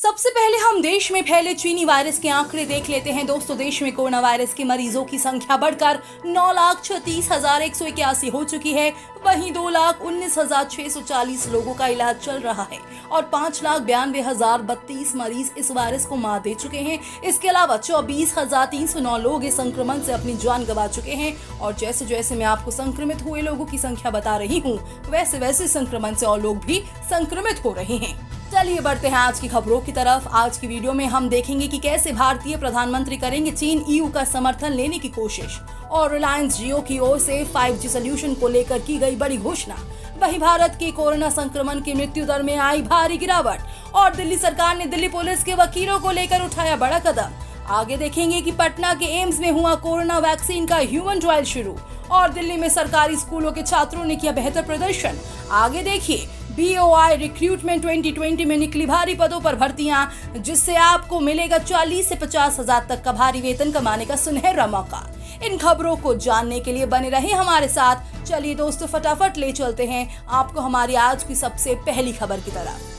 सबसे पहले हम देश में फैले चीनी वायरस के आंकड़े देख लेते हैं। दोस्तों, देश में कोरोना वायरस के मरीजों की संख्या बढ़कर 9,36,181 हो चुकी है। वहीं 2,19,640 लोगों का इलाज चल रहा है और 5,92,032 मरीज इस वायरस को मात दे चुके हैं। इसके अलावा 24,309 लोग इस संक्रमण से अपनी जान गंवा चुके हैं। और जैसे जैसे मैं आपको संक्रमित हुए लोगों की संख्या बता रही हूँ, वैसे वैसे संक्रमण से और लोग भी संक्रमित हो रहे हैं। चलिए बढ़ते हैं आज की खबरों की तरफ। आज की वीडियो में हम देखेंगे कि कैसे भारतीय प्रधानमंत्री करेंगे चीन EU का समर्थन लेने की कोशिश, और रिलायंस जियो की ओर से 5G सोल्यूशन को लेकर की गई बड़ी घोषणा। वहीं भारत के कोरोना संक्रमण की मृत्यु दर में आई भारी गिरावट, और दिल्ली सरकार ने दिल्ली पुलिस के वकीलों को लेकर उठाया बड़ा कदम। आगे देखेंगे कि पटना के एम्स में हुआ कोरोना वैक्सीन का ह्यूमन ट्रायल शुरू, और दिल्ली में सरकारी स्कूलों के छात्रों ने किया बेहतर प्रदर्शन। आगे देखिए BOI रिक्रूटमेंट 2020 में निकली भारी पदों पर भर्तियां, जिससे आपको मिलेगा 40 से 50 हजार तक का भारी वेतन कमाने का सुनहरा मौका। इन खबरों को जानने के लिए बने रहिए हमारे साथ। चलिए दोस्तों, फटाफट ले चलते हैं आपको हमारी आज की सबसे पहली खबर की तरफ।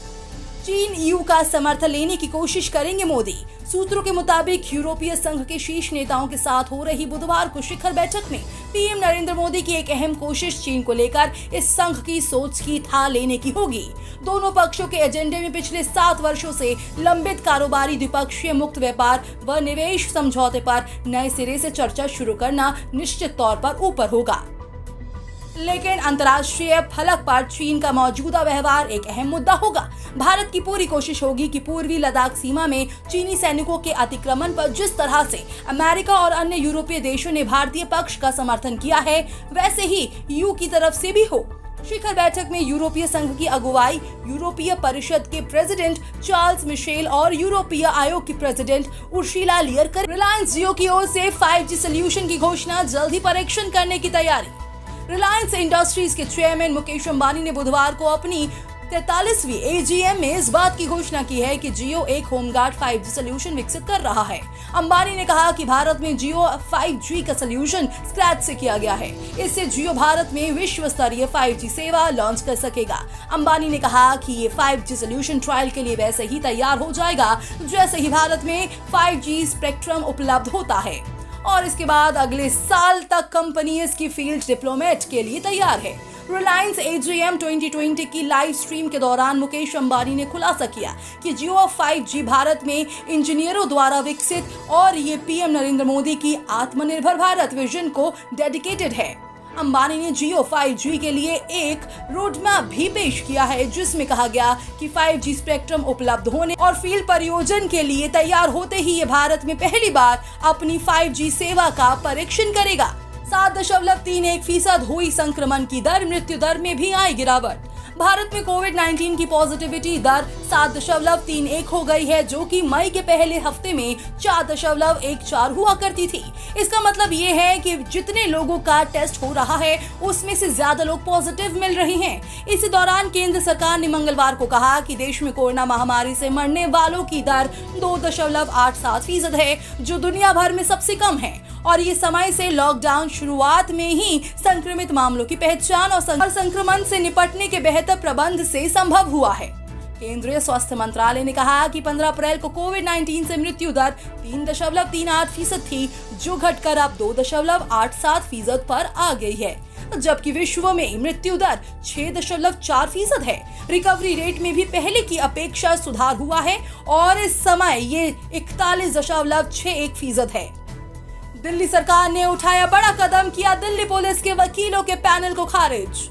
चीन EU का समर्थन लेने की कोशिश करेंगे मोदी। सूत्रों के मुताबिक यूरोपीय संघ के शीर्ष नेताओं के साथ हो रही बुधवार को शिखर बैठक में PM नरेंद्र मोदी की एक अहम कोशिश चीन को लेकर इस संघ की सोच की था लेने की होगी। दोनों पक्षों के एजेंडे में पिछले 7 वर्षों से लंबित कारोबारी द्विपक्षीय मुक्त व्यापार व निवेश समझौते पर नए सिरे से चर्चा शुरू करना निश्चित तौर पर ऊपर होगा। लेकिन अंतर्राष्ट्रीय फलक पर चीन का मौजूदा व्यवहार एक अहम मुद्दा होगा। भारत की पूरी कोशिश होगी कि पूर्वी लद्दाख सीमा में चीनी सैनिकों के अतिक्रमण पर जिस तरह से अमेरिका और अन्य यूरोपीय देशों ने भारतीय पक्ष का समर्थन किया है, वैसे ही EU की तरफ से भी हो। शिखर बैठक में यूरोपीय संघ की अगुवाई यूरोपीय परिषद के प्रेसिडेंट चार्ल्स मिशेल और यूरोपीय आयोग की प्रेसिडेंट उर्सुला लियर कर रिलायंस जियो की ओर से 5G सोल्यूशन की घोषणा, जल्द ही परीक्षण करने की तैयारी। रिलायंस इंडस्ट्रीज के चेयरमैन मुकेश अंबानी ने बुधवार को अपनी 43वीं AGM में इस बात की घोषणा की है कि जियो एक होमगार्ड 5G सोल्यूशन विकसित कर रहा है। अंबानी ने कहा कि भारत में जियो 5G का सोल्यूशन स्क्रैच से किया गया है। इससे जियो भारत में विश्व स्तरीय 5G सेवा लॉन्च कर सकेगा। अंबानी ने कहा कि ये 5G सोल्यूशन ट्रायल के लिए वैसे ही तैयार हो जाएगा जैसे ही भारत में 5G स्पेक्ट्रम उपलब्ध होता है, और इसके बाद अगले साल तक कंपनी इसकी फील्ड डिप्लोमेट के लिए तैयार है। रिलायंस AGM 2020 की लाइव स्ट्रीम के दौरान मुकेश अंबानी ने खुलासा किया कि जियो 5G भारत में इंजीनियरों द्वारा विकसित, और ये PM नरेंद्र मोदी की आत्मनिर्भर भारत विजन को डेडिकेटेड है। अंबानी ने जियो 5G के लिए एक रोडमैप भी पेश किया है, जिसमें कहा गया कि 5G स्पेक्ट्रम उपलब्ध होने और फील्ड परियोजन के लिए तैयार होते ही ये भारत में पहली बार अपनी 5G सेवा का परीक्षण करेगा। 7.31% हुई संक्रमण की दर, मृत्यु दर में भी आई गिरावट। भारत में कोविड-19 की पॉजिटिविटी दर 7.31 हो गई है, जो कि मई के पहले हफ्ते में 4.14 हुआ करती थी। इसका मतलब ये है कि जितने लोगों का टेस्ट हो रहा है, उसमें से ज्यादा लोग पॉजिटिव मिल रहे हैं। इसी दौरान केंद्र सरकार ने मंगलवार को कहा कि देश में कोरोना महामारी से मरने वालों की दर 2.87% है, जो दुनिया भर में सबसे कम है। और ये समय से लॉकडाउन शुरुआत में ही संक्रमित मामलों की पहचान और संक्रमण से निपटने के बेहतर प्रबंध से संभव हुआ है। केंद्रीय स्वास्थ्य मंत्रालय ने कहा कि 15 अप्रैल को कोविड-19 से मृत्यु दर 3.38% थी, जो घटकर अब 2.87% पर आ गई है, जबकि विश्व में मृत्यु दर 6.4% है। रिकवरी रेट में भी पहले की अपेक्षा सुधार हुआ है और इस समय ये 41.61% है। दिल्ली सरकार ने उठाया बड़ा कदम, किया दिल्ली पुलिस के वकीलों के पैनल को खारिज।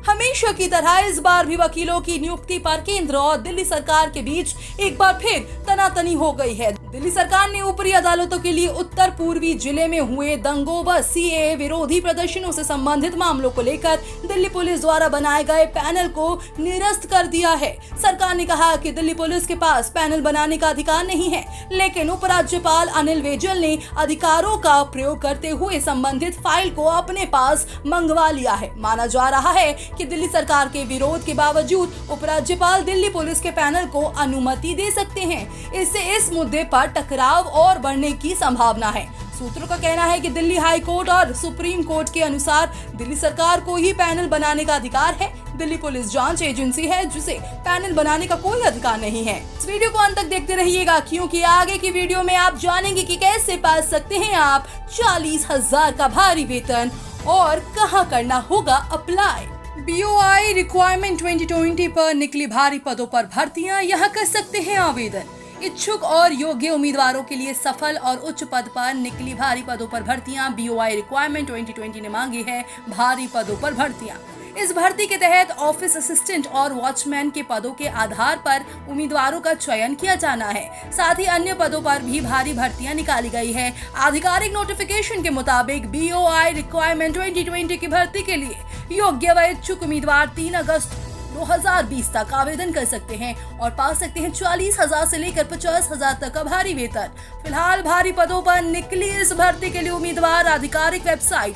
हमेशा की तरह इस बार भी वकीलों की नियुक्ति पर केंद्र और दिल्ली सरकार के बीच एक बार फिर तनातनी हो गई है। दिल्ली सरकार ने ऊपरी अदालतों के लिए उत्तर पूर्वी जिले में हुए दंगों व CAA विरोधी प्रदर्शनों से संबंधित मामलों को लेकर दिल्ली पुलिस द्वारा बनाए गए पैनल को निरस्त कर दिया है। सरकार ने कहा कि दिल्ली पुलिस के पास पैनल बनाने का अधिकार नहीं है, लेकिन उपराज्यपाल अनिल बैजल ने अधिकारों का प्रयोग करते हुए संबंधित फाइल को अपने पास मंगवा लिया है। माना जा रहा है कि दिल्ली सरकार के विरोध के बावजूद उपराज्यपाल दिल्ली पुलिस के पैनल को अनुमति दे सकते हैं। इससे इस मुद्दे पर टकराव और बढ़ने की संभावना है। सूत्रों का कहना है कि दिल्ली हाई कोर्ट और सुप्रीम कोर्ट के अनुसार दिल्ली सरकार को ही पैनल बनाने का अधिकार है। दिल्ली पुलिस जांच एजेंसी है जिसे पैनल बनाने का कोई अधिकार नहीं है। इस वीडियो को अंत तक देखते रहिएगा, क्योंकि आगे की वीडियो में आप जानेंगे कि कैसे पा सकते हैं आप 40,000 का भारी वेतन और कहां करना होगा अप्लाई। BOI रिक्वायरमेंट 2020 पर निकली भारी पदों पर भर्तियां, यहां कर सकते हैं आवेदन। इच्छुक और योग्य उम्मीदवारों के लिए सफल और उच्च पद पर निकली भारी पदों पर भर्तियां। BOI रिक्वायरमेंट 2020 ने मांगी है भारी पदों पर भर्तियां। इस भर्ती के तहत ऑफिस असिस्टेंट और वॉचमैन के पदों के आधार पर उम्मीदवारों का चयन किया जाना है। साथ ही अन्य पदों पर भी भारी भर्तियां निकाली गई है। आधिकारिक नोटिफिकेशन के मुताबिक BOI रिक्वायरमेंट 2020 की भर्ती के लिए योग्य व इच्छुक उम्मीदवार 3 अगस्त 2020 तक आवेदन कर सकते हैं और पा सकते हैं 40,000 से लेकर 50,000 तक का भारी वेतन। फिलहाल भारी पदों पर निकली इस भर्ती के लिए उम्मीदवार आधिकारिक वेबसाइट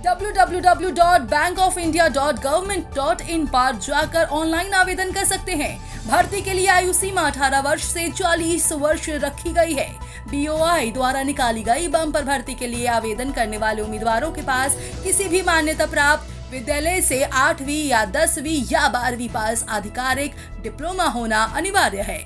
www.bankofindia.government.in पर जाकर ऑनलाइन आवेदन कर सकते हैं। भर्ती के लिए आयु सीमा 18 वर्ष से 40 वर्ष रखी गई है। BOI द्वारा निकाली गई बम्पर भर्ती के लिए आवेदन करने वाले उम्मीदवारों के पास किसी भी मान्यता प्राप्त विद्यालय से 8वीं या 10वीं या 12वीं पास आधिकारिक डिप्लोमा होना अनिवार्य है।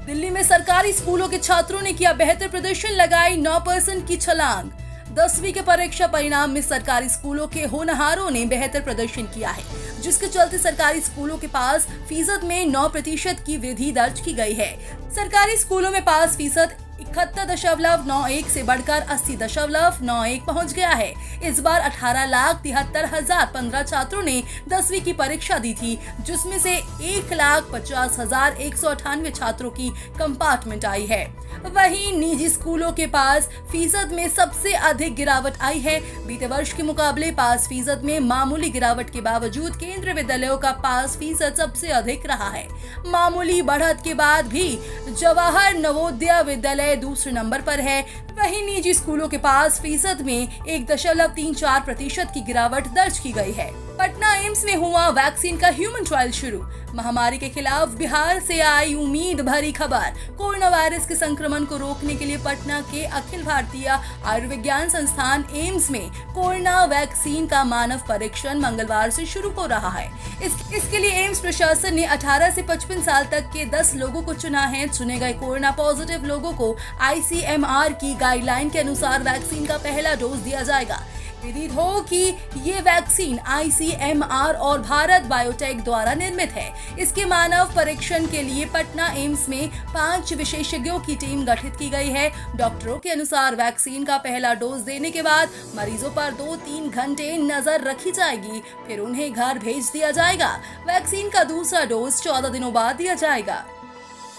दिल्ली में सरकारी स्कूलों के छात्रों ने किया बेहतर प्रदर्शन, लगाई 9% की छलांग। 10वीं के परीक्षा परिणाम में सरकारी स्कूलों के होनहारों ने बेहतर प्रदर्शन किया है, जिसके चलते सरकारी स्कूलों के पास फीसद में 9% की वृद्धि दर्ज की गई है। सरकारी स्कूलों में पास फीसद 71.91 से बढ़कर 80.91 पहुंच गया है। इस बार 18,73,015 छात्रों ने 10वीं की परीक्षा दी थी, जिसमें से 1,50,198 छात्रों की कंपार्टमेंट आई है। वहीं निजी स्कूलों के पास फीसद में सबसे अधिक गिरावट आई है। बीते वर्ष के मुकाबले पास फीसद में मामूली गिरावट के बावजूद केंद्रीय विद्यालयों का पास फीसद सबसे अधिक रहा है। मामूली बढ़त के बाद भी जवाहर नवोदय विद्यालय दूसरे नंबर पर है। वहीं निजी स्कूलों के पास फीसद में 1.34% की गिरावट दर्ज की गई है। पटना एम्स में हुआ वैक्सीन का ह्यूमन ट्रायल शुरू। महामारी के खिलाफ बिहार से आई उम्मीद भरी खबर। कोरोना वायरस के संक्रमण को रोकने के लिए पटना के अखिल भारतीय आयुर्विज्ञान संस्थान एम्स में कोरोना वैक्सीन का मानव परीक्षण मंगलवार से शुरू हो रहा है। इसके लिए एम्स प्रशासन ने 18 से 55 साल तक के 10 लोगों को चुना है। चुने गए कोरोना पॉजिटिव लोगों को ICMR की गाइडलाइन के अनुसार वैक्सीन का पहला डोज दिया जाएगा। विदित हो कि ये वैक्सीन ICMR और भारत बायोटेक द्वारा निर्मित है। इसके मानव परीक्षण के लिए पटना एम्स में 5 विशेषज्ञों की टीम गठित की गई है। डॉक्टरों के अनुसार वैक्सीन का पहला डोज देने के बाद मरीजों पर 2-3 घंटे नजर रखी जाएगी, फिर उन्हें घर भेज दिया जाएगा। वैक्सीन का दूसरा डोज 14 दिनों बाद दिया जाएगा।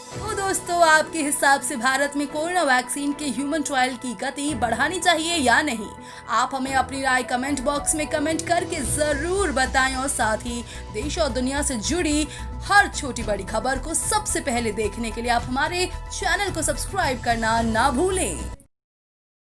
तो दोस्तों, आपके हिसाब से भारत में कोरोना वैक्सीन के ह्यूमन ट्रायल की गति बढ़ानी चाहिए या नहीं? आप हमें अपनी राय कमेंट बॉक्स में कमेंट करके जरूर बताएं और साथ ही देश और दुनिया से जुड़ी हर छोटी बड़ी खबर को सबसे पहले देखने के लिए आप हमारे चैनल को सब्सक्राइब करना ना भूलें।